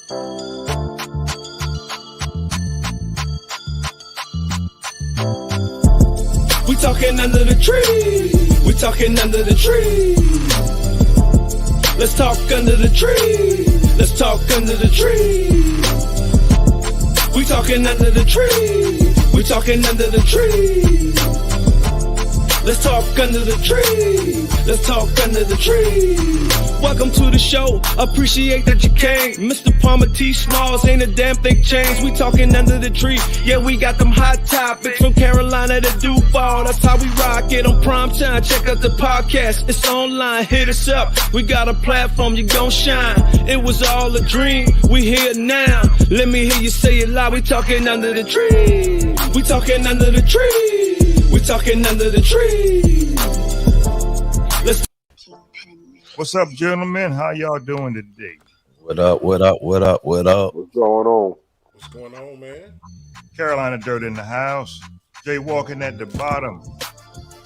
We talking under the tree. We talking under the tree. Let's talk under the tree. Let's talk under the tree. We talking under the tree. We talking under the tree. Let's talk under the tree. Let's talk under the tree. Welcome to the show. Appreciate that you came. Mr. Palmer T. Smalls ain't a damn thing changed. We talking under the tree. Yeah, we got them hot topics from Carolina to Duval. That's how we rock it on prime time. Check out the podcast. It's online. Hit us up. We got a platform. You gon' shine. It was all a dream. We here now. Let me hear you say it loud. We talking under the tree. We talking under the tree. We talking under the tree. Let's. What's up, gentlemen? How y'all doing today? What up? What up? What up? What up? What's going on? What's going on, man? Carolina Dirt in the house. Jay walking at the bottom.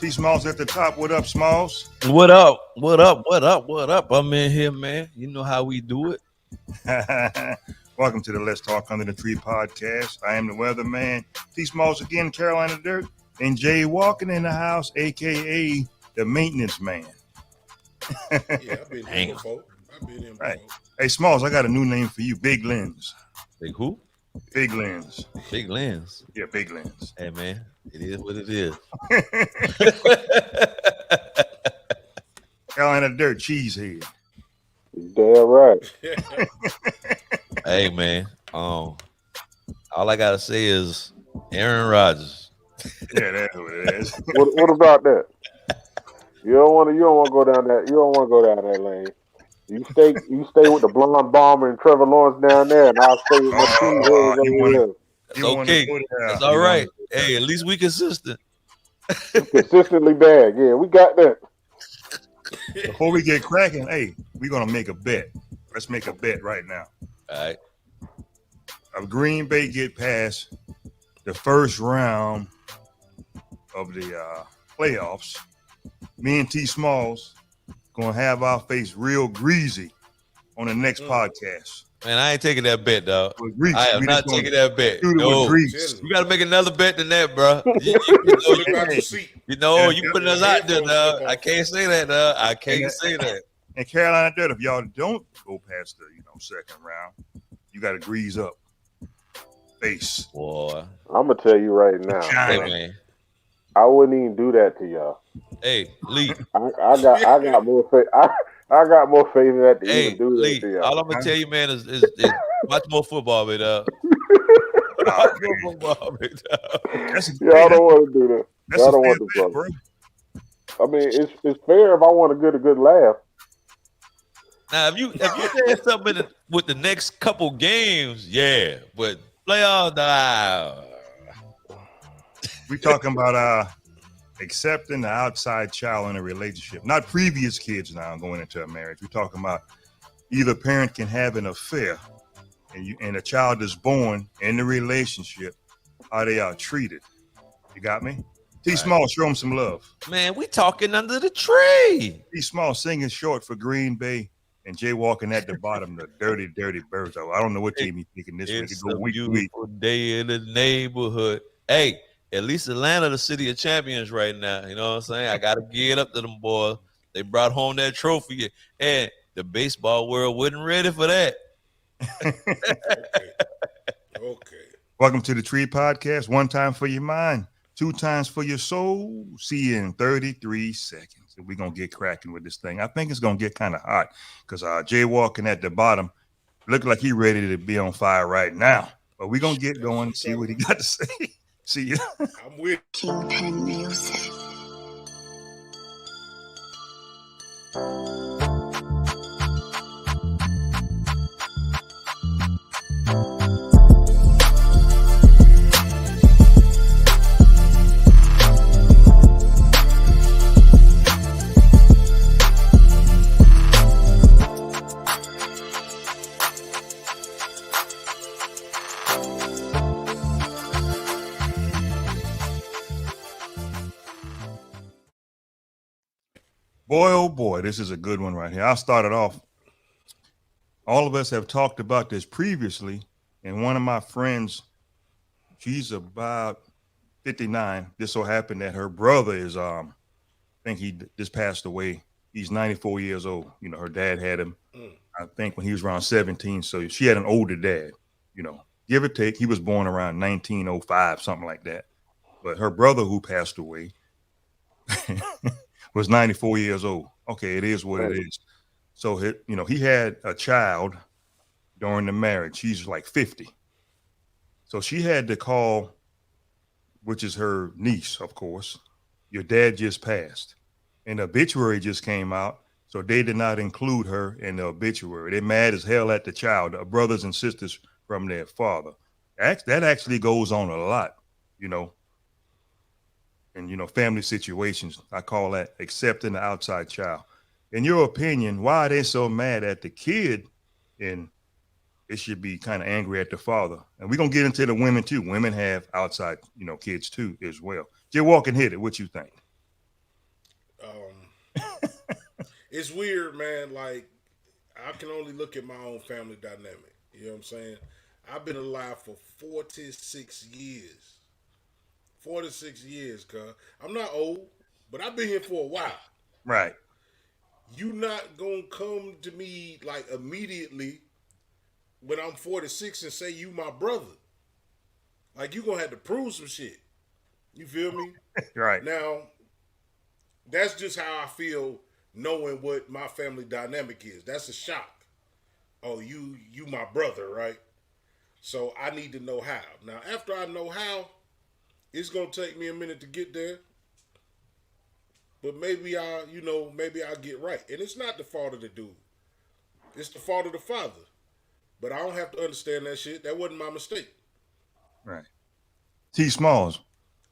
T Smalls at the top. What up, Smalls? What up? What up? What up? What up? I'm in here, man. You know how we do it. Welcome to the Let's Talk Under the Tree podcast. I am the weatherman. T Smalls again, Carolina Dirt. And Jay walking in the house, a.k.a. the maintenance man. Yeah, I've been here before. Right. Hey, Smalls, I got a new name for you. Big Lens. Big who? Big Lens. Big Lens. Yeah, Big Lens. Hey, man. It is what it is. Carolina Dirt, Cheesehead. Damn right. Hey, man. All I got to say is Aaron Rodgers. Yeah, that's what it is. What about that? You don't want to go down that. You don't want to go down that lane. You stay with the blonde bomber and Trevor Lawrence down there, and I'll stay with my team over here. That's okay. That's all right. Hey, at least we consistent. Consistently bad. Yeah, we got that. Before we get cracking, hey, we're gonna make a bet. Let's make a bet right now. All right. If Green Bay get past the first round of the playoffs, me and T Smalls gonna have our face real greasy on the next podcast. Man, I ain't taking that bet, dog. Grease. I am not taking that bet. No, you got to make another bet than that, bro. You putting us out there, dog. I can't say that, dog. I can't say that. And Carolina Dirt, if y'all don't go past the second round, you got to grease up face. Boy, I'm gonna tell you right now. Hey, man. I wouldn't even do that to y'all. Hey, Lee. I got more faith. I got more faith in that to even do Lee, that to y'all. all I'm gonna tell you, man, is watch more football, man. Watch more football, man. Y'all don't want to do that. Y'all don't want to do that. I mean, it's fair if I want to get a good laugh. Now, if you said something with the next couple games, yeah, but playoffs, nah. We talking about accepting the outside child in a relationship, not previous kids now going into a marriage. We're talking about either parent can have an affair and a child is born in the relationship, how they are treated. You got me? T Small, show them some love. Man, we talking under the tree. T Small singing short for Green Bay and Jay walking at the bottom, the dirty, dirty birds. I don't know what team he's picking this week. It's go a week to beautiful week. day in the neighborhood. Hey, at least Atlanta, the city of champions right now. You know what I'm saying? I got to give it up to them boys. They brought home that trophy, and the baseball world wasn't ready for that. Okay. Welcome to the Tree Podcast. One time for your mind, two times for your soul. See you in 33 seconds. We're going to get cracking with this thing. I think it's going to get kind of hot because Jay walking at the bottom look like he ready to be on fire right now. But we're going to get going and see what he got to say. See you. I'm with Kingpin Music. Boy, oh boy, this is a good one right here. I'll start it off. all of us have talked about this previously, and one of my friends, she's about 59. This so happened that her brother is, I think he just passed away. He's 94 years old. You know, her dad had him, I think, when he was around 17. So she had an older dad, you know, give or take. He was born around 1905, something like that. But her brother, who passed away, was 94 years old. Okay, it is what it is. So, he had a child during the marriage. She's like 50. So she had to call, which is her niece, of course. Your dad just passed. And the obituary just came out. So they did not include her in the obituary. They're mad as hell at the child, the brothers and sisters from their father. That actually goes on a lot, you know, in, family situations. I call that accepting the outside child. In your opinion, why are they so mad at the kid, and it should be kind of angry at the father? And we're going to get into the women too. Women have outside, kids too as well. Jay Walker, hit it. What you think? It's weird, man. Like, I can only look at my own family dynamic. You know what I'm saying? I've been alive for 46 years. 46 years, cuz. I'm not old, but I've been here for a while. Right. You not gonna come to me like immediately when I'm 46 and say you my brother. Like, you gonna have to prove some shit. You feel me? Right. Now, that's just how I feel knowing what my family dynamic is. That's a shock. Oh, you my brother, right? So I need to know how. Now, after I know how, it's gonna take me a minute to get there. But maybe I'll get right. And it's not the fault of the dude. It's the fault of the father. But I don't have to understand that shit. That wasn't my mistake. Right. T. Smalls,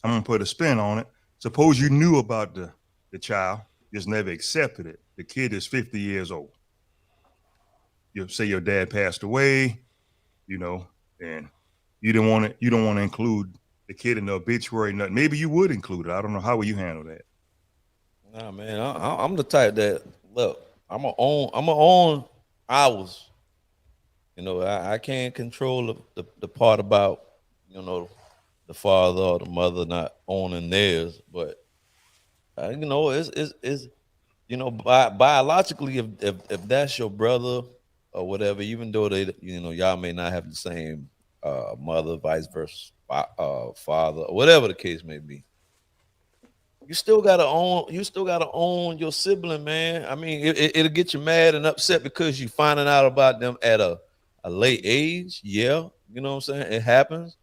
I'm going to put a spin on it. Suppose you knew about the child, just never accepted it. The kid is 50 years old. You say your dad passed away, and you don't want to include the kid in the obituary. Nothing. Maybe you would include it. I don't know. How would you handle that? Nah, man, I'm the type that, look, I'm gonna own hours. I can't control the part about, the father or the mother not owning theirs, but it's biologically, if that's your brother or whatever, even though they, y'all may not have the same mother, vice versa, father, or whatever the case may be. You still gotta own your sibling, man. I mean, it'll get you mad and upset because you finding out about them at a late age. Yeah, you know what I'm saying? It happens,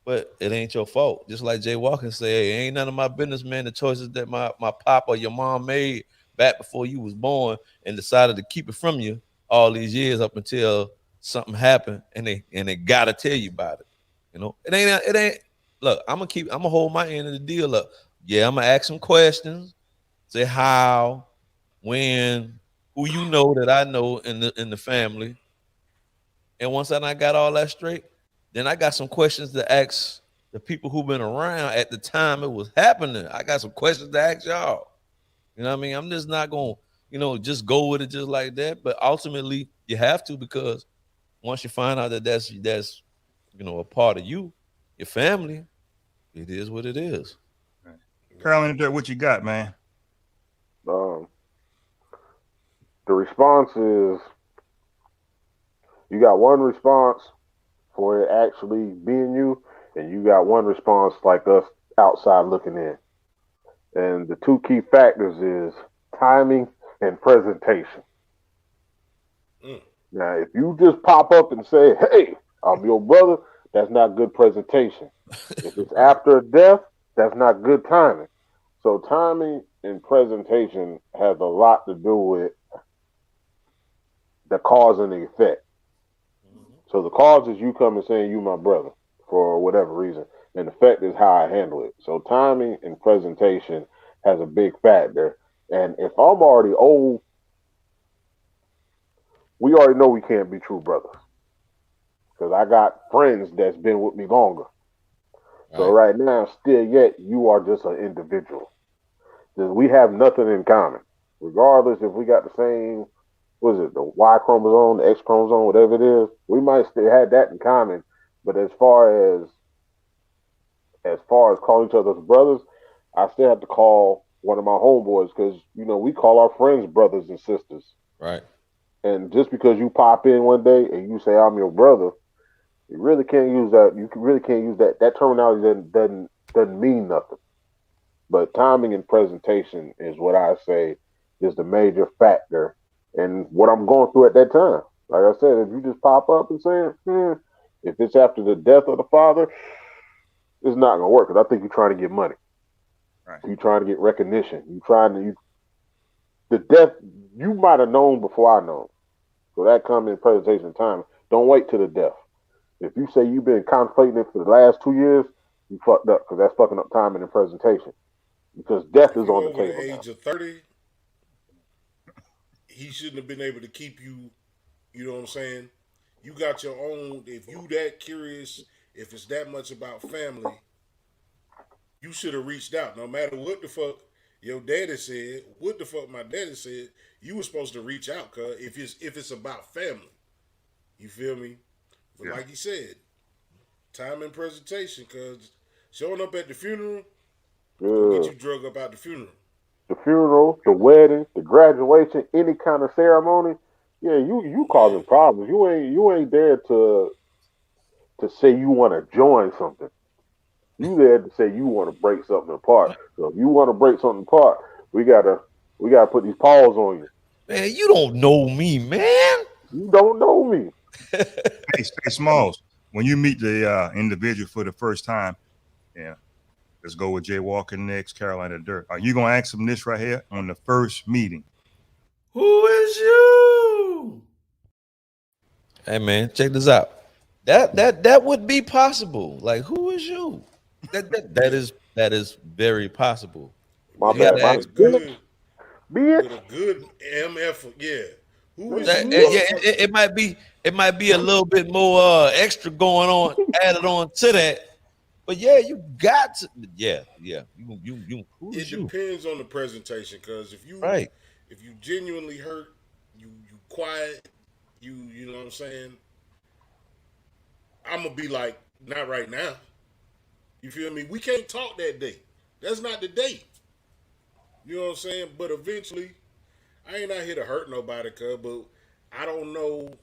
but it ain't your fault. Just like Jay Walker said, hey, it ain't none of my business, man. The choices that my pop or your mom made back before you was born and decided to keep it from you all these years up until something happened and they gotta tell you about it. It ain't. Look, I'm gonna hold my end of the deal up. Yeah, I'm gonna ask some questions. Say how, when, who that I know in the family. And once I got all that straight, then I got some questions to ask the people who've been around at the time it was happening. I got some questions to ask y'all. You know what I mean? I'm just not gonna, just go with it just like that. But ultimately, you have to, because once you find out that that's a part of you, your family, it is what it is. Carolyn, what you got, man? The response is, you got one response for it actually being you, and you got one response like us outside looking in. And the two key factors is timing and presentation. Now, if you just pop up and say, hey, I'm your brother, that's not good presentation. If it's after a death, that's not good timing. So timing and presentation has a lot to do with the cause and the effect. So the cause is you coming saying you my brother for whatever reason. And the effect is how I handle it. So timing and presentation has a big factor. And if I'm already old, we already know we can't be true brothers. Because I got friends that's been with me longer. So right now, still yet, you are just an individual. We have nothing in common. Regardless if we got the same what is it, the Y chromosome, the X chromosome, whatever it is. We might still have that in common, but as far as calling each other's brothers, I still have to call one of my homeboys because we call our friends brothers and sisters. Right. And just because you pop in one day and you say I'm your brother, you really can't use that. Really can't use that. That terminology doesn't mean nothing. But timing and presentation is what I say is the major factor and what I'm going through at that time. Like I said, if you just pop up and say, if it's after the death of the father, it's not gonna work because I think you're trying to get money. Right. You're trying to get recognition. The death you might have known before I know. So that comes in presentation time. Don't wait till the death. If you say you've been contemplating it for the last 2 years, you fucked up because that's fucking up timing and presentation. Because death If is you on the over table the now. age of 30, he shouldn't have been able to keep you. You know what I'm saying? You got your own. If you that curious, if it's that much about family, you should have reached out. No matter what the fuck your daddy said, what the fuck my daddy said, you were supposed to reach out, cuz if it's about family. You feel me? But Yeah. like you said, time and presentation, cuz showing up at the funeral gonna get Yeah. you drug up out the funeral. The funeral, the wedding, the graduation, any kind of ceremony, yeah, you causing Man, problems. You ain't there to say you want to join something. You there to say you want to break something apart. So if you want to break something apart, we gotta put these paws on you. Man, you don't know me, man. You don't know me. Hey, Smalls, when you meet the individual for the first time, yeah, let's go with Jay Walker next, Carolina Dirt. Are you gonna ask him this right here on the first meeting? Who is you? Hey man, check this out. That would be possible. Like, who is you? That is very possible. My You got bad. to with My a ask. bitch, good bitch, with a good MF, yeah. Who is you, bitch. Yeah, motherfucker? it might be a little bit more extra going on added on to that. But yeah, you got to. Yeah. You. Who It is you? depends on the presentation, cause if you Right. if you genuinely hurt, you quiet, you know what I'm saying. I'm gonna be like, not right now. You feel me? We can't talk that day. That's not the day. You know what I'm saying? But eventually, I ain't out here to hurt nobody, cuz, but I don't know.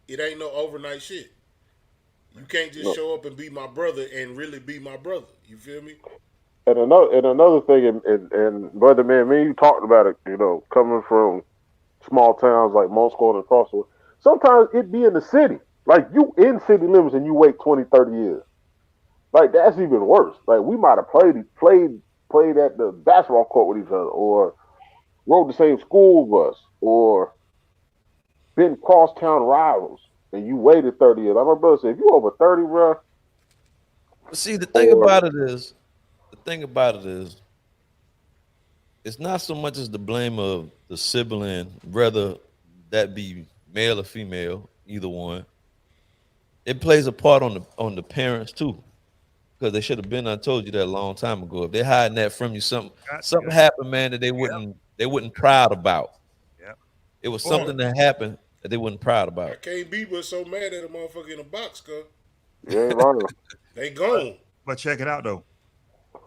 It ain't no overnight shit. You can't just No. show up and be my brother and really be my brother. You feel me? And another thing, and brother man, me and you talked about it. Coming from small towns like Moscow and across the world, sometimes it be in the city. Like you in city limits and you wait 20, 30 years. Like that's even worse. Like we might have played at the basketball court with each other, or rode the same school bus, or been crosstown rivals, and you waited 30 years. Like my brother said, if you over 30, bro, But see, the thing or about it is, the thing about it is, it's not so much as the blame of the sibling, whether that be male or female, either one. It plays a part on the parents too, because they should have been. I told you that a long time ago. If they're hiding that from you, something Got something to. happened, man, that Yep. they wasn't proud about. Yep. It was Or something that happened that they wasn't proud I about. can't be but so mad at a motherfucker in a box, cuz. you ain't lying. They gone. but check it out though.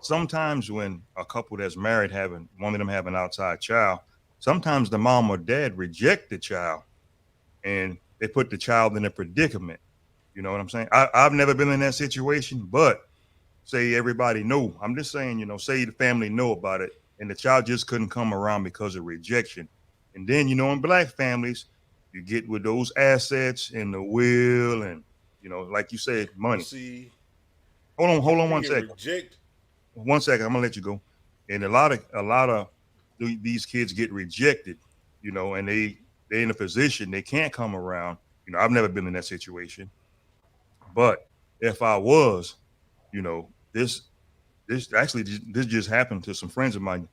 Sometimes when a couple that's married having one of them have an outside child, sometimes the mom or dad reject the child and they put the child in a predicament. You know what I'm saying? I've never been in that situation, but say everybody know. I'm just saying, say the family know about it and the child just couldn't come around because of rejection. And then, in black families, you get with those assets and the will and, like you said, But money. see, Hold on one being second. rejected. 1 second, I'm gonna let you go. And a lot of these kids get rejected, and they're in a position they can't come around. I've never been in that situation, but if I was, this actually this just happened to some friends of mine.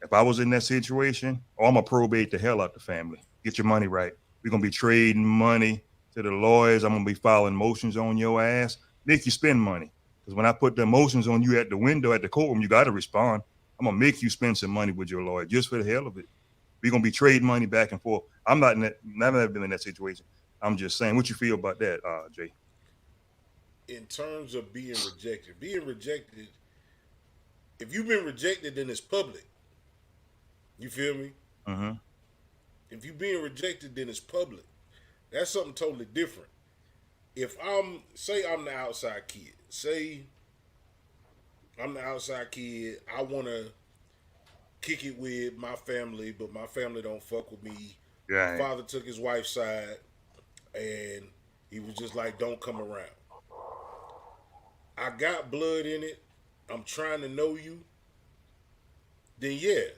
If I was in that situation, I'm gonna probate the hell out the family. Get your money right. We're gonna be trading money to the lawyers. I'm gonna be filing motions on your ass. Make you spend money. Because when I put the motions on you at the window at the courtroom, you got to respond. I'm gonna make you spend some money with your lawyer just for the hell of it. We're gonna be trading money back and forth. I'm not in that. Never been in that situation. I'm just saying, what you feel about that, Jay? In terms of being rejected, if you've been rejected, then it's public. You feel me? Mm-hmm. If you're being rejected, then it's public. That's something totally different. If I'm the outside kid, I want to kick it with my family, but my family don't fuck with me. My Yeah. father took his wife's side, and he was just like, "Don't come around." I got blood in it. I'm trying to know you. Then yeah,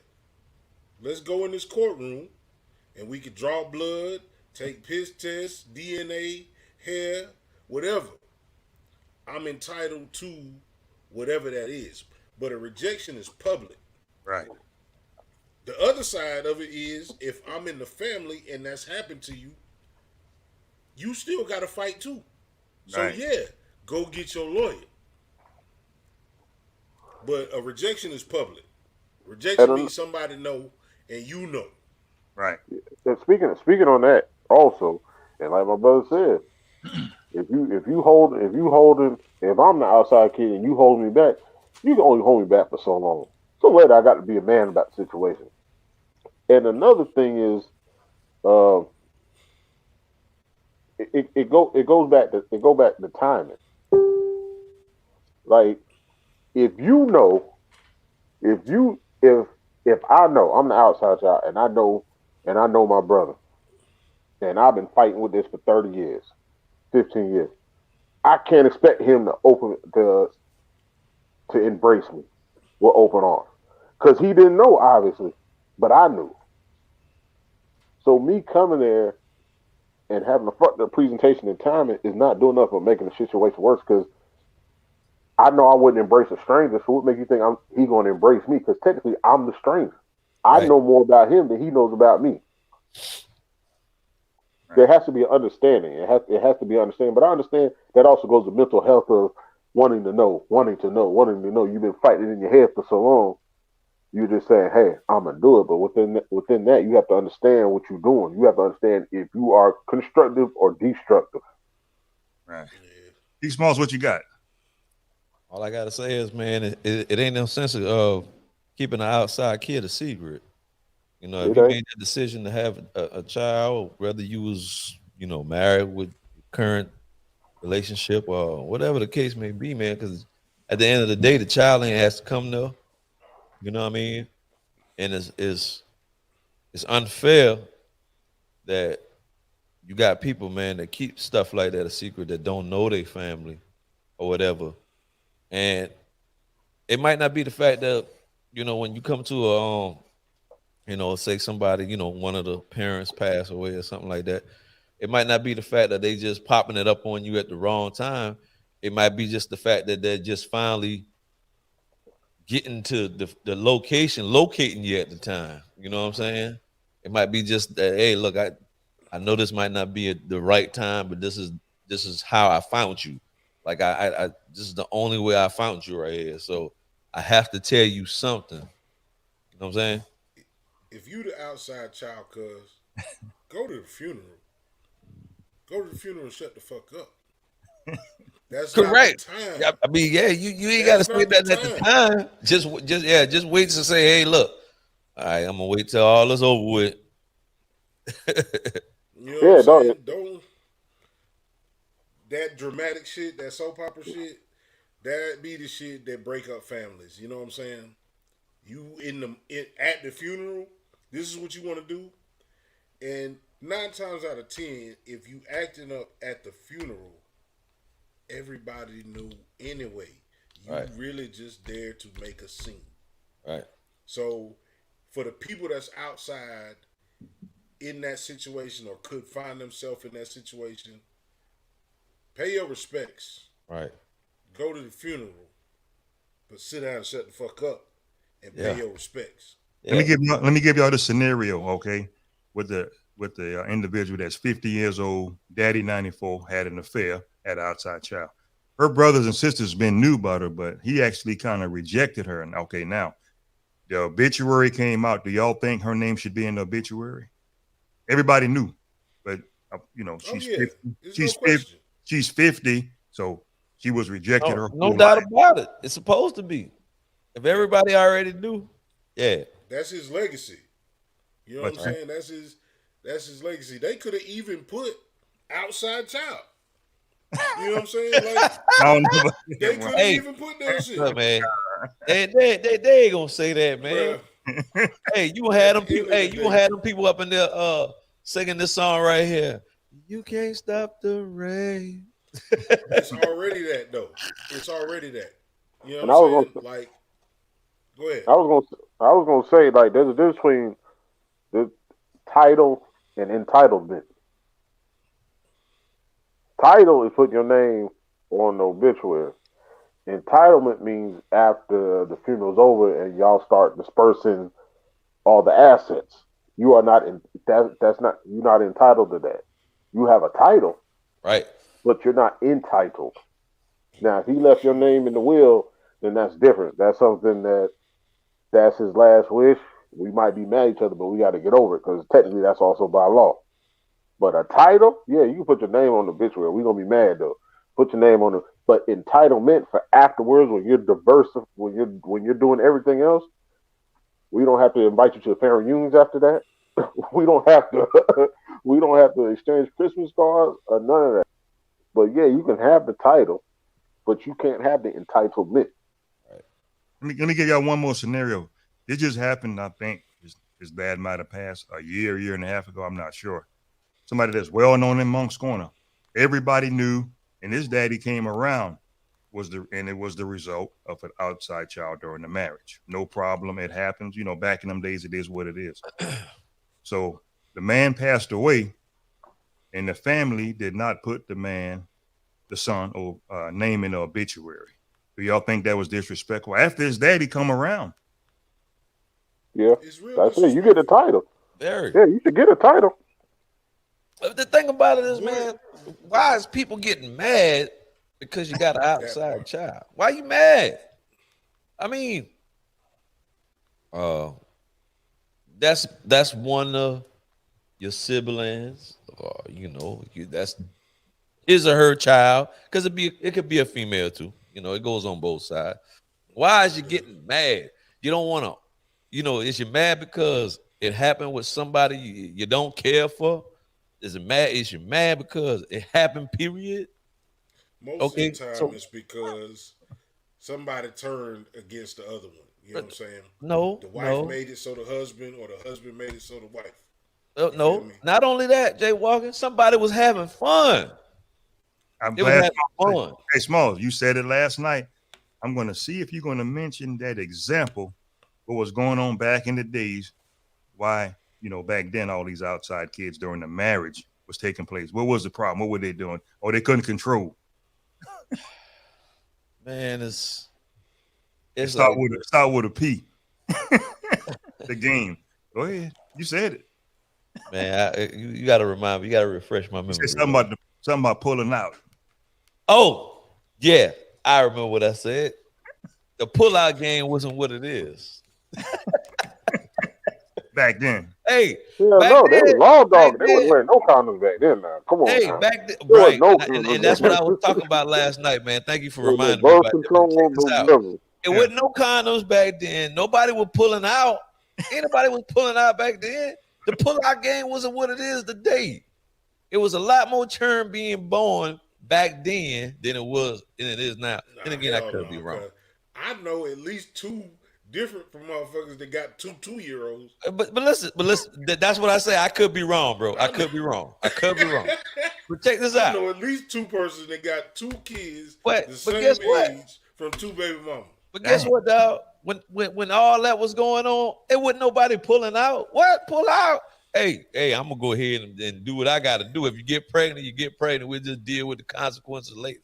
let's go in this courtroom, and we could draw blood, take piss tests, DNA, hair, whatever. I'm entitled to whatever that is. But a rejection is public. Right. The other side of it is if I'm in the family and that's happened to you, you still got to fight too. So Right. yeah, go get your lawyer. But a rejection is public. Rejection means somebody know and you know. Right. And speaking on that also, and like my brother said, if I'm the outside kid and you hold me back, you can only hold me back for so long. So later, I got to be a man about the situation. And another thing is, uh, it goes back to timing. Like if you know, if I know I'm the outside child and I know my brother and I've been fighting with this for 30 years, 15 years, I can't expect him to embrace me with open arms because he didn't know obviously, but I knew. So me coming there and having a fucked up presentation and timing is not doing enough but making the situation worse because I know I wouldn't embrace a stranger. So what makes you think he going to embrace me? Because technically I'm the stranger. I know more about him than he knows about me. Right. There has to be an understanding. It has to be understanding. But I understand that also goes to mental health of wanting to know. You've been fighting in your head for so long. You're just saying, "Hey, I'm gonna do it." But within that, you have to understand what you're doing. You have to understand if you are constructive or destructive. Right. Yeah. Smalls, what you got? All I gotta say is, man, it ain't no sense of keeping an outside kid a secret. You know, if you made that decision to have a child, whether you was, married with current relationship or whatever the case may be, man, because at the end of the day, the child ain't has to come there. You know what I mean? And it's unfair that you got people, man, that keep stuff like that a secret that don't know their family or whatever. And it might not be the fact that, when you come to say somebody, one of the parents passed away or something like that. It might not be the fact that they just popping it up on you at the wrong time. It might be just the fact that they're just finally getting to the locating you at the time. You know what I'm saying? It might be just that, hey, look, I know this might not be the right time, but this is how I found you. Like I this is the only way I found you right here. So I have to tell you something. You know what I'm saying? If you the outside child, cuz go to the funeral. Go to the funeral and shut the fuck up. That's correct. Not the time. Yeah, I mean, yeah, you ain't gotta say that at the time. Just wait to say, hey, look, all right, I'm gonna wait till all is over with. You know what I'm saying? Don't that dramatic shit, that soap opera shit, that be the shit that break up families. You know what I'm saying? You at the funeral, this is what you want to do, and 9 times out of 10, if you acting up at the funeral, everybody knew anyway. You really just there to make a scene. Right. So for the people that's outside in that situation or could find themselves in that situation, pay your respects. Right. Go to the funeral, but sit down and shut the fuck up and pay your respects. Yeah. Let me give y'all the scenario, okay? With the individual that's 50 years old, daddy 94, had an affair, had an outside child. Her brothers and sisters been knew about her, but he actually kind of rejected her. And okay, now The obituary came out. Do y'all think her name should be in the obituary? Everybody knew, but she's 50. There's no She's 50. question. She's 50, so she was rejected her No whole doubt life. about it. It's supposed to be. If everybody already knew, yeah. That's his legacy. You know what I'm But- saying? That's his legacy. They could have even put outside child. You know what I'm saying? Like I don't know about they that could one. have Hey, even put that shit. Look, man. They ain't gonna say that, man. Bruh, Hey, you gonna have them At the end people. of Hey, the you gonna day- have them people up in there singing this song right here. You can't stop the rain. it's already that though. It's already that. You know And what I I'm was saying? Like, go ahead. I was gonna say like there's a difference between the title and entitlement. Title is putting your name on the obituary. Entitlement means after the funeral's over and y'all start dispersing all the assets. You are not in that's not you're not entitled to that. You have a title, Right. but you're not entitled. Now, if he left your name in the will, then that's different. That's something that's his last wish. We might be mad at each other, but we got to get over it because technically that's also by law. But a title, yeah, you can put your name on the obituary. We're gonna be mad though. Put your name on it. But entitlement for afterwards, when you're diverse, when you're doing everything else, we don't have to invite you to the family reunions after that. we don't have to. we don't have to exchange Christmas cards or none of that. But yeah, you can have the title, but you can't have the entitlement. Let me give y'all one more scenario. This just happened, I think his dad might have passed a year and a half ago. I'm not sure. Somebody that's well known in Monk's Corner. Everybody knew, and his daddy came around, and it was the result of an outside child during the marriage. No problem. It happens. Back in them days, it is what it is. So the man passed away, and the family did not put the son, or name in the obituary. Do y'all think that was disrespectful? After his daddy come around. Yeah, It's real that's it. You get a title. Very. Yeah, you should get a title. But the thing about it is, What? man, why is people getting mad because you got an outside part. child? Why you mad? I mean, that's one of your siblings, or that's his or her child, because it could be a female too. It goes on both sides. Why is you getting mad? You don't want to, is you mad because it happened with somebody you don't care for? Is you mad because it happened, period? Most Okay, of the time, so- it's because somebody turned against the other one. You know what I'm saying? No, The wife no. made it so the husband, or the husband made it so the wife. No, feel me? not only that, Jay Walker, somebody was having fun. I'm They was glad. having fun. Hey, Smalls, you said it last night. I'm going to see if you're going to mention that example, what was going on back in the days, why, back then all these outside kids during the marriage was taking place. What was the problem? What were they doing? Or they couldn't control. Man, it's Start like, with a P. The game. Go ahead. You said it. man, you got to remind me. You got to refresh my You memory. said something about pulling out. Oh, yeah, I remember what I said. The pullout game wasn't what it is. Back then. Hey, Yeah, back no, they was then, raw dog. back They wasn't then- wearing no condoms back then. Now, come on. hey, now. back then, There was right? no And that's what I was talking about last night, man. Thank you for There was no reminding me birth about that. control, Check this no out. nothing. It wasn't no condoms back then. Nobody was pulling out. Anybody was pulling out back then. The pullout game wasn't what it is today. It was a lot more churn being born back then than it is now. And again, I hell could no, be wrong. 'cause I know at least two different from motherfuckers that got two-year-olds. But listen, that's what I say. I could be wrong, bro. I could be wrong. But check this I out. know at least two persons that got two kids But the same guess what? age from two baby mamas. But guess what, dog? When all that was going on, it wasn't nobody pulling out. What? Pull out? Hey, I'm gonna go ahead and do what I gotta do. If you get pregnant, you get pregnant. We'll just deal with the consequences later.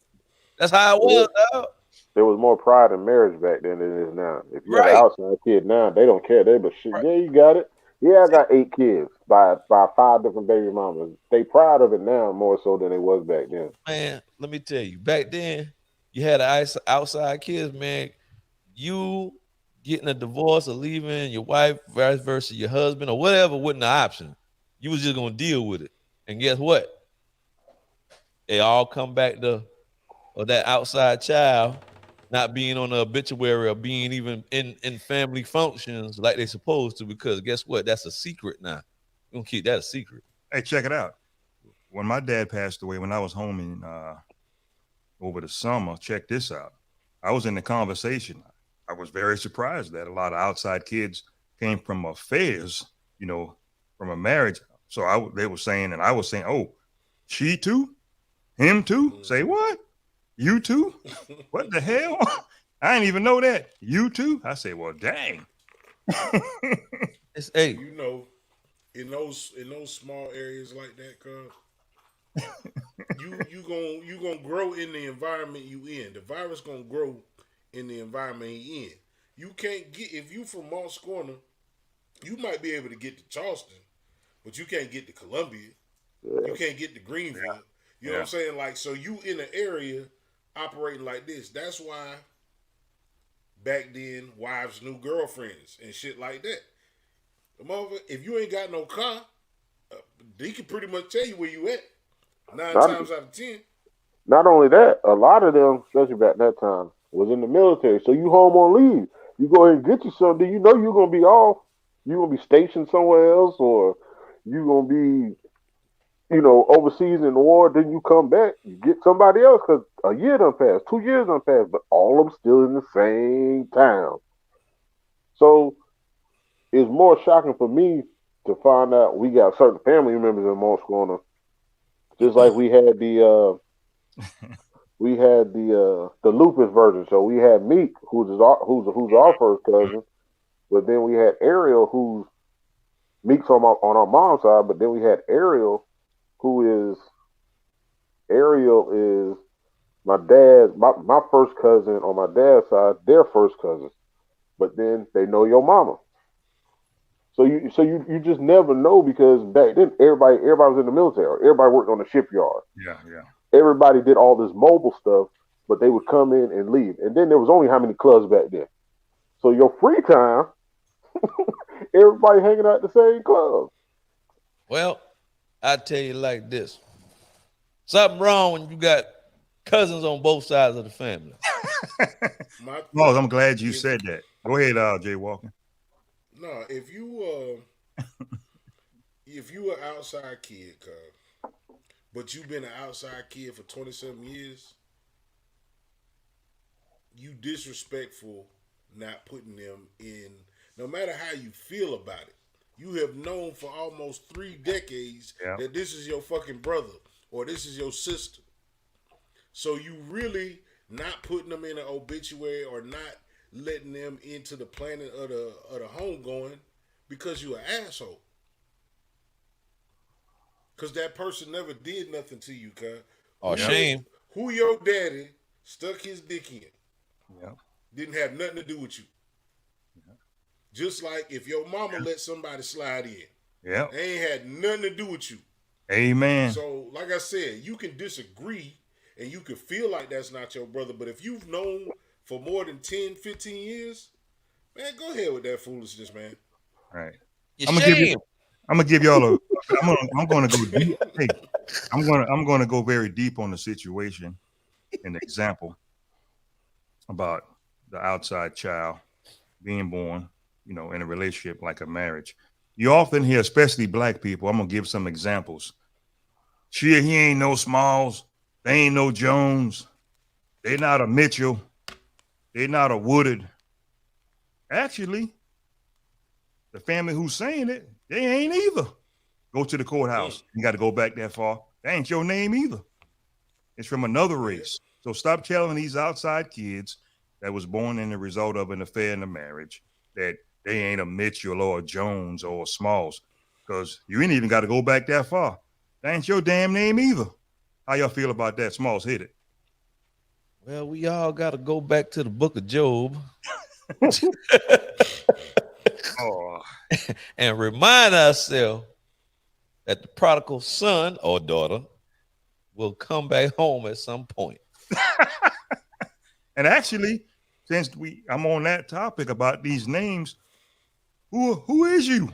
That's how it was, dog. There was more pride in marriage back then than it is now. If you have Right. an outside kid now, they don't care. They but shit, Right. yeah, you got it. Yeah, I got 8 kids by 5 different baby mamas. They proud of it now more so than it was back then. Man, let me tell you, back then you had outside kids, man. You getting a divorce or leaving your wife, vice versa, your husband or whatever wasn't an option. You was just gonna deal with it. And guess what? They all come back to or that outside child not being on the obituary or being even in family functions like they supposed to, because guess what? That's a secret now. We're gonna keep that a secret. Hey, check it out. When my dad passed away, when I was home in over the summer, check this out. I was in the conversation. I was very surprised that a lot of outside kids came from affairs, from a marriage. So they were saying, and I was saying, oh, she too? Him too? Say what? You too? What the hell? I didn't even know that. You too? I say, well, dang. It's hey, in those small areas like that, cuz you gonna grow in the environment you in. The virus gonna grow in the environment he in. You can't get if you from Moss Corner, you might be able to get to Charleston, but you can't get to Columbia. You can't get to Greenville. Yeah. You know what I'm saying? Like, so you in an area operating like this. That's why back then wives knew girlfriends and shit like that. If you ain't got no car, they can pretty much tell you where you at. 9 times out of 10. Not only that, a lot of them, especially back that time, was in the military. So you home on leave. You go ahead and get you something. You know you're gonna be off. You're gonna be stationed somewhere else, or you're gonna be, overseas in the war. Then you come back, you get somebody else because a year done passed, 2 years done passed, but all of them still in the same town. So it's more shocking for me to find out we got certain family members in Moss Corner. Just like we had the lupus version. So we had Meek, who's our first cousin, but then we had Ariel, who's Meek's on our mom's side, but then we had Ariel is my first cousin on my dad's side, their first cousin. But then they know your mama. So you just never know, because back then everybody was in the military. Everybody worked on the shipyard. Yeah. Everybody did all this mobile stuff, but they would come in and leave. And then there was only how many clubs back then. So your free time, everybody hanging out at the same club. Well, I tell you like this. Something wrong when you got cousins on both sides of the family. Well, I'm glad you said that. Go ahead, Jay Walker. No, if you an outside kid, but you've been an outside kid for 27 years, you disrespectful not putting them in. No matter how you feel about it, you have known for almost 3 decades that this is your fucking brother or this is your sister. So you really not putting them in an obituary or not letting them into the planet of the homegoing because you an asshole. Because that person never did nothing to you, cuz. Oh, shame. Who your daddy stuck his dick in. Yeah. Didn't have nothing to do with you. Yeah. Just like if your mama let somebody slide in. Yeah. They ain't had nothing to do with you. Amen. So, like I said, you can disagree and you can feel like that's not your brother, but if you've known for more than 10, 15 years, man, go ahead with that foolishness, man. All right. I'm gonna give y'all I'm gonna go deep. Hey, I'm gonna go very deep on the situation. An example about the outside child being born, in a relationship like a marriage. You often hear, especially black people, I'm gonna give some examples. He ain't no Smalls, they ain't no Jones, they not a Mitchell, they not a Woodard. Actually, the family who's saying it, they ain't either. Go to the courthouse. You got to go back that far. That ain't your name either. It's from another race. So stop telling these outside kids that was born in the result of an affair in a marriage that they ain't a Mitchell or a Jones or a Smalls, because you ain't even got to go back that far. That ain't your damn name either. How y'all feel about that? Smalls, hit it. Well, we all got to go back to the book of Job. And remind ourselves that the prodigal son or daughter will come back home at some point. And actually, since I'm on that topic about these names, who is you?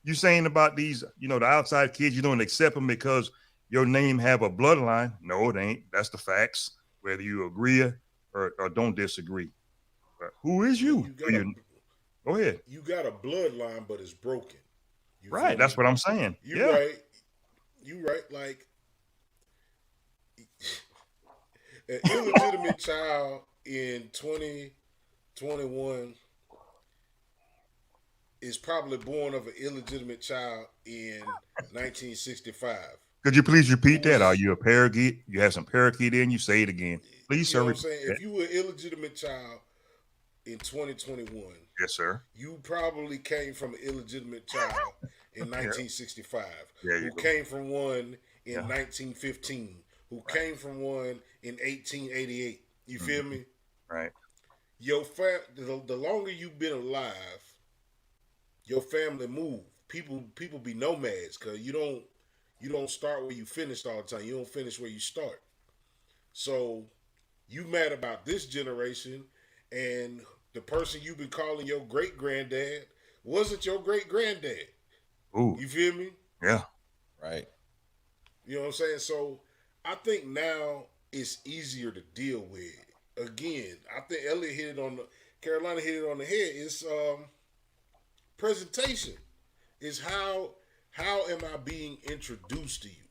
You saying about these, the outside kids, you don't accept them because your name have a bloodline? No, it ain't. That's the facts. Whether you agree or don't disagree. Who is you? Go ahead. You got a bloodline, but it's broken. You Right. That's what I'm saying. You right. You right. Like an illegitimate child in 2021 is probably born of an illegitimate child in 1965. Could you please repeat that? Are you a parakeet? You have some parakeet in you? Say it again. Please, you know sir. what I'm saying? If you were an illegitimate child in 2021, yes, sir, you probably came from an illegitimate child in 1965, who came from one in 1915, who came from one in 1888. You feel me? Right. The longer you've been alive, your family move. People be nomads because you don't start where you finished all the time. You don't finish where you start. So you mad about this generation, and the person you've been calling your great granddad wasn't your great granddad. Ooh. You feel me? Yeah. Right. You know what I'm saying? So I think now it's easier to deal with. Again, I think Carolina hit it on the head. It's presentation. Is how am I being introduced to you?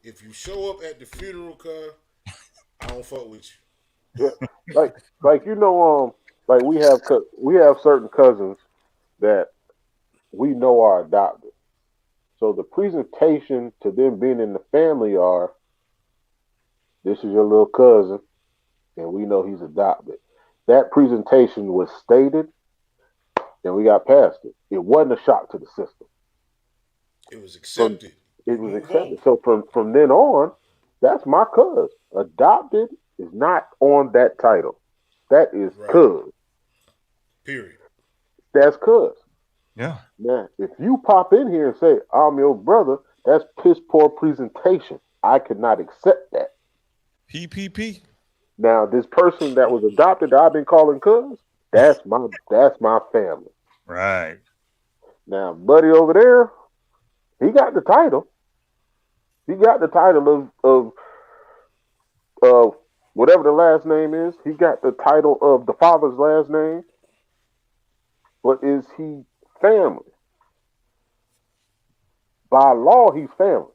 If you show up at the funeral, I don't fuck with Yeah, you. like like we have certain cousins that we know are adopted. So the presentation to them being in the family are, this is your little cousin, and we know he's adopted. That presentation was stated, and we got past it. It wasn't a shock to the system. It was accepted. It was accepted. So from then on, that's my cuz. Adopted is not on that title. That is cuz. Period. That's cuz. Yeah. Now, if you pop in here and say, I'm your brother, that's piss poor presentation. I could not accept that. PPP. Now, this person that was adopted that I've been calling cuz, that's my family. Right. Now, buddy over there, he got the title. He got the title of whatever the last name is. He got the title of the father's last name. But is he family? By law, he's family.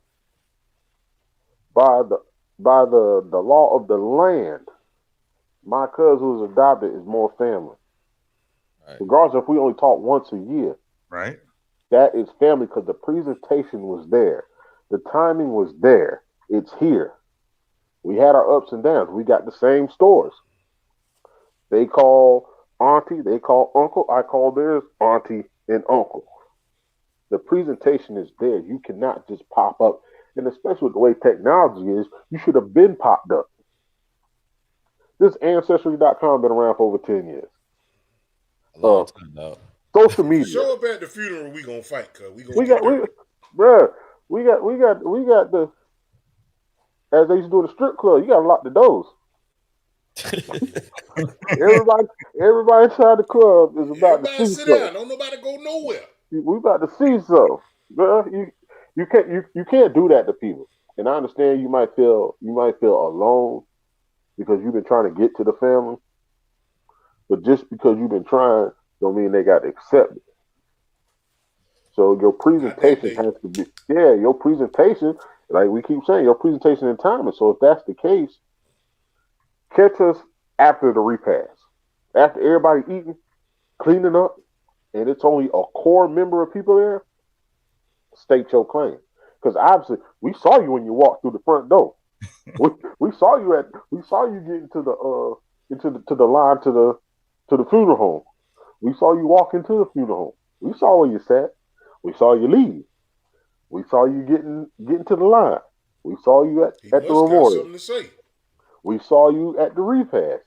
By the law of the land, my cousin who's adopted is more family. Right. Regardless if we only talk once a year. Right. That is family because the presentation was there. The timing was there. It's here. We had our ups and downs. We got the same stores. They call auntie, they call uncle. I call theirs auntie and uncle. The presentation is there. You cannot just pop up. And especially with the way technology is, you should have been popped up. This Ancestry.com been around for over 10 years. A long time now. Social media. Show up at the funeral, we gonna fight, cuz we got the, as they used to do in the strip club, you gotta lock the doors. everybody inside the club is about to see sit down. Don't nobody go nowhere. We about to see so. You can't do that to people. And I understand you might feel alone because you've been trying to get to the family. But just because you've been trying don't mean they got to accept it. So your presentation has to be, your presentation, like we keep saying, your presentation and timing. So if that's the case, catch us after the repast. After everybody eating, cleaning up, and it's only a core member of people there, state your claim. Because obviously, we saw you when you walked through the front door. we saw you get into the line to the funeral home. We saw you walk into the funeral home. We saw where you sat. We saw you leave. We saw you getting to the line. We saw you at the reward. Something to say. We saw you at the repast.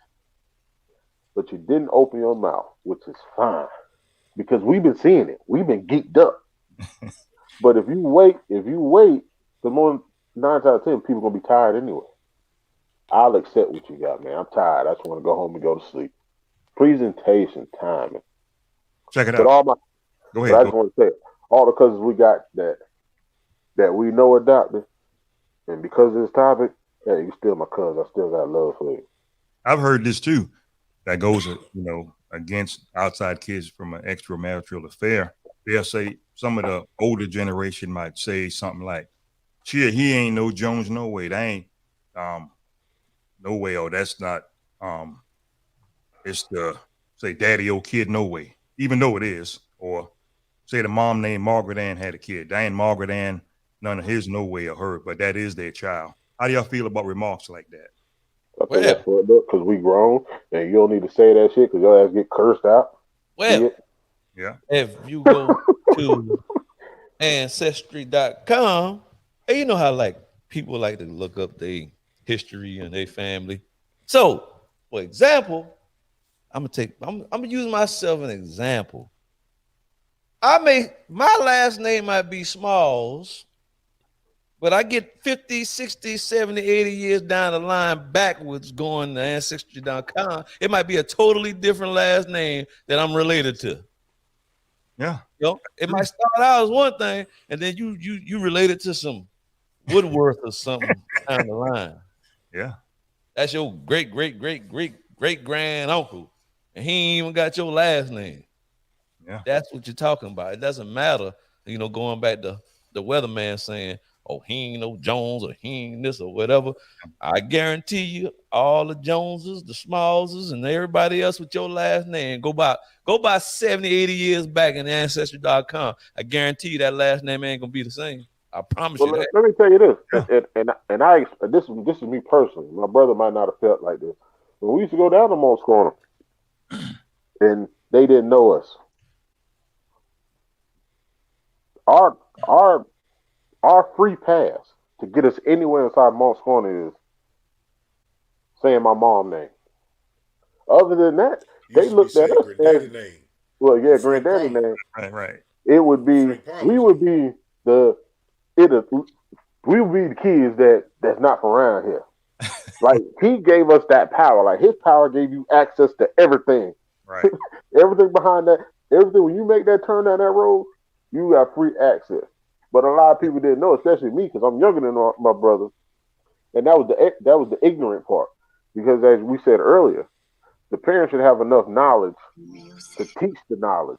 But you didn't open your mouth, which is fine. Because we've been seeing it. We've been geeked up. But if you wait, the more 9 out of 10 people are gonna be tired anyway. I'll accept what you got, man. I'm tired. I just want to go home and go to sleep. presentation, timing. Check it But out. all my, Go but I ahead. just want to say, all the cousins we got that we know adopted, and because of this topic, hey, you still my cousin. I still got love for you. I've heard this too. That goes, against outside kids from an extramarital affair. They'll say some of the older generation might say something like, "Shit, he ain't no Jones, no way. That ain't, um, no way. Oh, that's not. Um, it's the say daddy old kid, no way. Even though it is, or say the mom named Margaret Ann had a kid. That ain't Margaret Ann. None of his, no way or her, but that is their child. How do y'all feel about remarks like that? I think that's Well, fucked up because we grown, and you don't need to say that shit because your ass get cursed out. See well, it? Yeah, if you go to ancestry.com, and you know how like people like to look up their history and their family. So, for example, I'm gonna use myself an example. My last name might be Smalls, but I get 50, 60, 70, 80 years down the line backwards going to ancestry.com. It might be a totally different last name that I'm related to. yeah, It might start out as one thing, and then you related to some Woodworth or something down the line. yeah, That's your great great great great great grand uncle, and he ain't even got your last name. yeah. That's what you're talking about. It doesn't matter, going back to the weatherman saying, "Oh, he ain't no Jones or he ain't this or whatever." I guarantee you, all the Joneses, the Smallses, and everybody else with your last name go by 70, 80 years back in ancestry.com. I guarantee you that last name ain't gonna be the same. I promise Well, you that. let me tell you this, Yeah. and this is me personally. My brother might not have felt like this. When we used to go down to Monk's Corner, and they didn't know us, our our our free pass to get us anywhere inside Monk's Corner is saying my mom name. Other than that, they Used to be looked at saying us as, granddaddy name well, or yeah, Frank granddaddy Palmer. name. Right, right. It would be Frank we Palmer's would name. be the it we would be the kids that's not from around here. Like he gave us that power. Like his power gave you access to everything. Right. Everything behind that, everything when you make that turn down that road, you got free access. But a lot of people didn't know, especially me, because I'm younger than my brothers, and that was the ignorant part. Because as we said earlier, the parents should have enough knowledge to Music. teach the knowledge,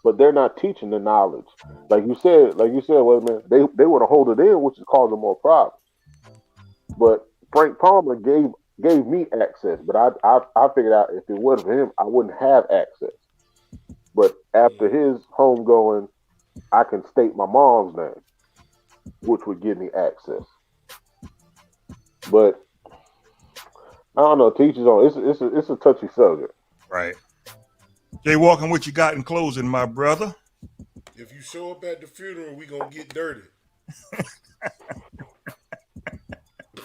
but they're not teaching the knowledge. Like you said, well, man, they want to hold it in, which is causing more problems. But Frank Palmer gave me access, but I figured out if it wasn't for him, I wouldn't have access. But after Mm. his homegoing, I can state my mom's name, which would give me access. But I don't know. Teachers on it's a touchy subject. Right. Jay Walker, what you got in closing, my brother? If you show up at the funeral, we gonna get dirty.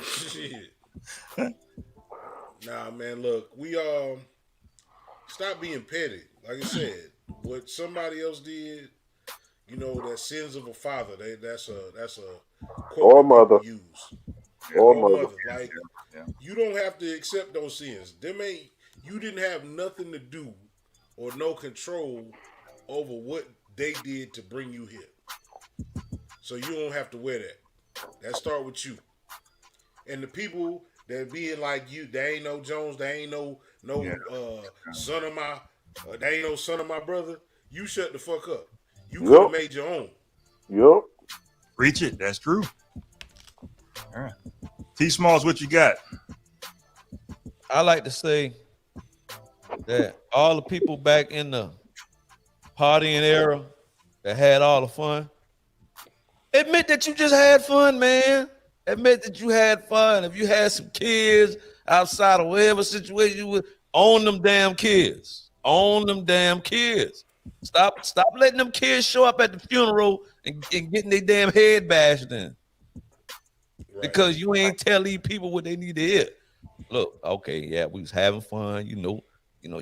Shit. Nah, man. Look, we stop being petty. Like I said, what somebody else did, that sins of a father. That's a quote Or that people mother, use. Yeah, or Or mother. mother. Like yeah, you don't have to accept those sins. Them ain't. You didn't have nothing to do or no control over what they did to bring you here. So you don't have to wear that. That start with you. And the people that being like you, they ain't no Jones, they ain't no yeah. son of my, they ain't no son of my brother. You shut the fuck up. You could have Yup, made your own. yup. Preach it. That's true. All right. T Smalls, what you got? I like to say that all the people back in the partying era that had all the fun, admit that you just had fun, man. Admit that you had fun. If you had some kids outside of whatever situation you would own them damn kids. Own them damn kids. Stop letting them kids show up at the funeral and getting their damn head bashed in Right. because you ain't tell these people what they need to hear. Look, okay, yeah, we was having fun,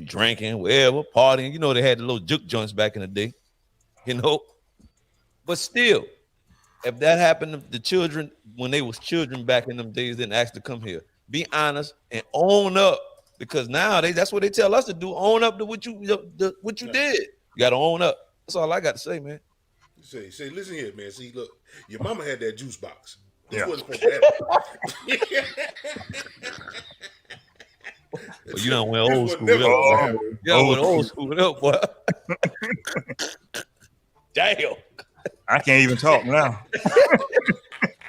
drinking, whatever, partying. They had the little juke joints back in the day, you know. But still, if that happened to the children when they was children back in them days, then ask to come here. Be honest and own up because now that's what they tell us to do. Own up to what you did. You got to own up. That's all I got to say, man. Say, listen here, man. See, look, your mama had that juice box. This Yeah. wasn't supposed to happen. Well, you don't went This old was school never up, supposed to boy. happen. You don't Old went old school up, boy. Damn. I can't even talk now.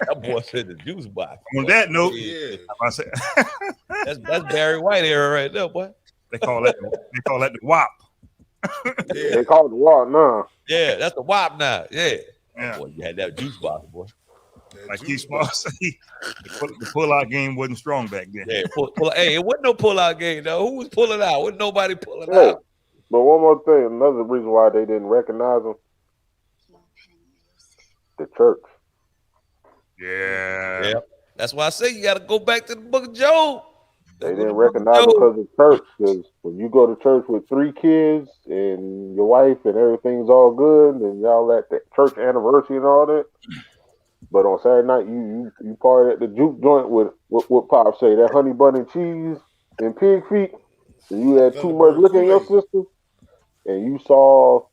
That boy said the juice box. On boy. that note, Yeah. I said, That's Barry White era right there, boy. they call that the WAP. Yeah. They call it the wall now. Yeah, that's the WAP now. Yeah. Yeah. Boy, you had that juice box, boy. That Like juice Keith Small box. said, the pull-out game wasn't strong back then. Yeah, hey, it wasn't no pull-out game, though. Who was pulling out? Wasn't nobody pulling Hey, out. but one more thing, another reason why they didn't recognize them, the church. Yeah. Yeah. That's why I say you got to go back to the book of Job. They didn't recognize them because of church. Because when you go to church with 3 kids and your wife and everything's all good, and y'all at the church anniversary and all that. But on Saturday night, you party at the juke joint with what Pop say, that honey bun and cheese and pig feet. And you had too much liquor in your system, and you saw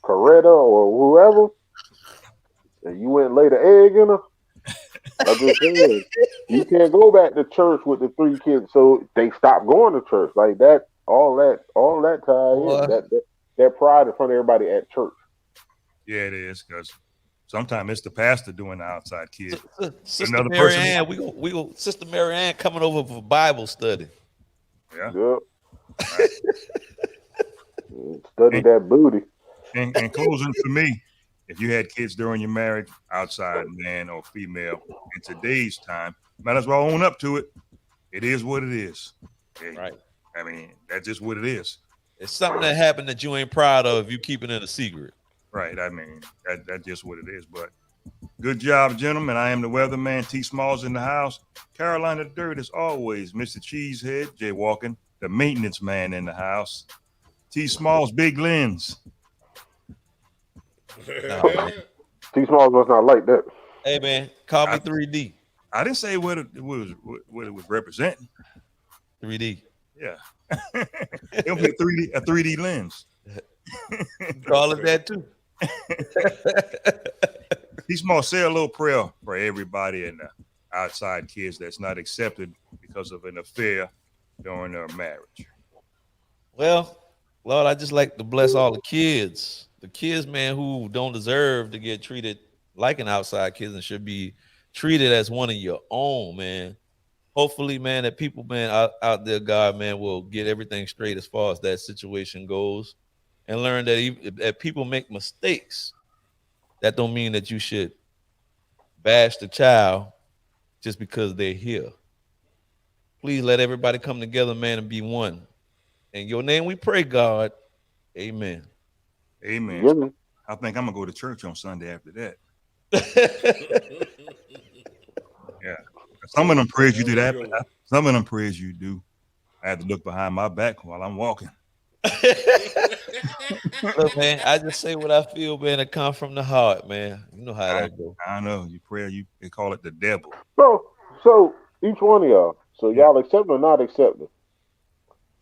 Coretta or whoever, and you went and laid an egg in her. I'm just saying, you can't go back to church with the 3 kids, so they stopped going to church like that. All that tie in that pride in front of everybody at church. Yeah, it is, because sometimes it's the pastor doing the outside kid. Sister Another Mary person. Ann, we go. Sister Mary Ann coming over for Bible study. Yeah. Yep. Study that booty. And closing for me, if you had kids during your marriage, outside man or female, in today's time, might as well own up to it. It is what it is. Hey, Right. I mean, that's just what it is. It's something that happened that you ain't proud of if you keep it in a secret. Right. I mean, that's just what it is. But good job, gentlemen. I am the weatherman. T. Smalls in the house. Carolina Dirt as always. Mr. Cheesehead, Jay Walken, the maintenance man in the house. T. Smalls, Big Lens. T. Smalls was not like that. Hey man, call me 3D. I didn't say what it was representing. 3D. Yeah. It'll be a 3D lens. Call it that too. T. Smalls, say a little prayer for everybody and the outside kids that's not accepted because of an affair during their marriage. Well, Lord, I just like to bless all the kids. The kids, man, who don't deserve to get treated like an outside kid and should be treated as one of your own, man. Hopefully, man, that people, man, out there, God, man, will get everything straight as far as that situation goes and learn that if people make mistakes, that don't mean that you should bash the child just because they're here. Please let everybody come together, man, and be one. In your name we pray, God. Amen. Amen. Yeah. I think I'm going to go to church on Sunday after that. Yeah. Some of them prayers you do that. Some of them prayers you do. I have to look behind my back while I'm walking. Look, man, I just say what I feel, man. It come from the heart, man. You know how that goes. I know. You pray, they call it the devil. So each one of y'all, so y'all accept or not accept it?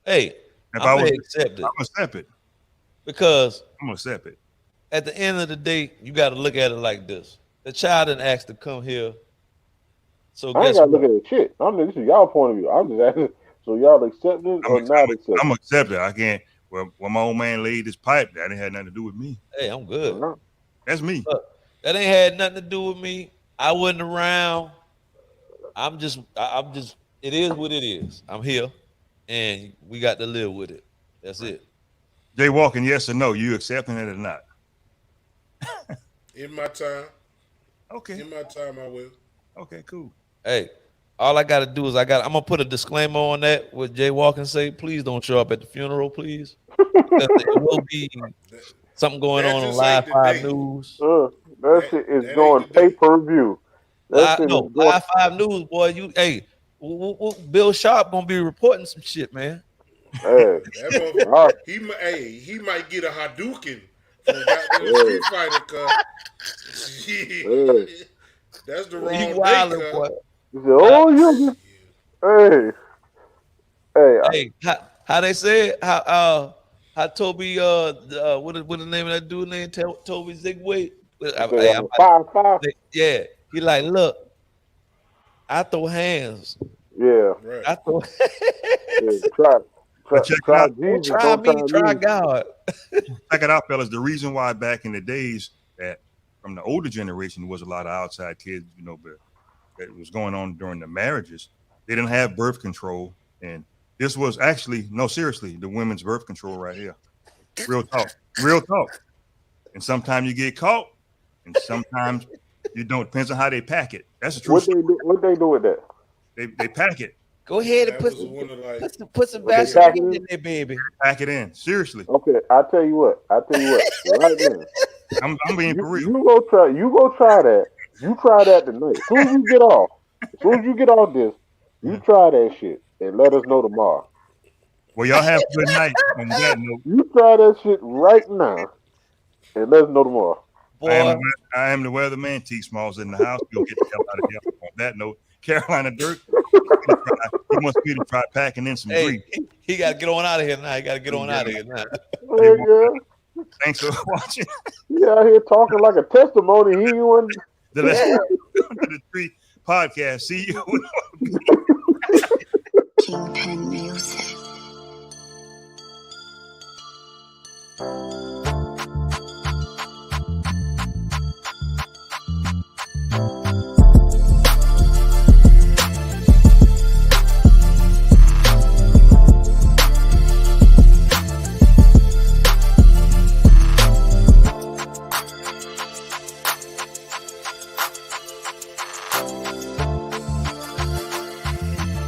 Hey, If I'm I gonna was, accept it I'm going to accept it. because I'm going to accept it. at the end of the day, you got to look at it like this: the child didn't ask to come here, so I ain't guess gotta what? look at the shit. This is y'all point of view. I'm just asking. So y'all accept it or not accept I'm it? going to accept it. I can't. Well, when my old man laid his pipe, that didn't have nothing to do with me. Hey, I'm good. That's me. Look, that ain't had nothing to do with me. I wasn't around. I'm just. It is what it is. I'm here, and we got to live with it. That's it. Jay Walken, yes or no? You accepting it or not? In my time. Okay. In my time, I will. Okay, cool. Hey, all I got to do is I'm gonna put a disclaimer on that. What Jay Walken say? Please don't show up at the funeral, please. Because there will be something going That on just Live ain't the 5 day. News. That shit is that going ain't the day. pay-per-view. Live 5 News, boy. Bill Sharp gonna be reporting some shit, man. Hey, That all right. he might get a Hadouken from goddamn Street Fighter, cuz Hey. that's the He wrong day, wildin', cuz. boy. He said, "Oh, you, Hey, how they say it? How Toby what is the name of that dude name? Toby Zigway. Yeah, he like, look, I throw hands. Yeah. Right. I throw Yeah. hands. Try But check it try out. Don't Jesus. try Don't me, try try me. God. Check it out, fellas. The reason why back in the days that from the older generation was a lot of outside kids, but that was going on during the marriages. They didn't have birth control, and this was actually no, seriously, the women's birth control right here. Real talk, real talk. And sometimes you get caught, and sometimes you don't. Depends on how they pack it. That's a true What story. they do? What they do with that? They pack it, Go ahead and That was one of like, put some They pack it Vaseline in. in there, baby. pack it in. Seriously, Okay, I tell you what. Right now, I'm being for real. you go try. You go try that. You try that tonight. As soon as you get off. As soon as you get off this, you try that shit and let us know tomorrow. Well, y'all have a good night. On that note, You try that shit right now and let us know tomorrow. Boy, I am the weatherman. T Smalls in the house. You'll get the hell out of here. On that note, Carolina Dirt. He wants me to try packing in some hey, grease. he got to get on out of here now. He got to get on out of here now. Hey, girl. Thanks for watching. He out here talking like a testimony. He ain't The Let's Go to the Tree podcast. See you. Kingpin Music.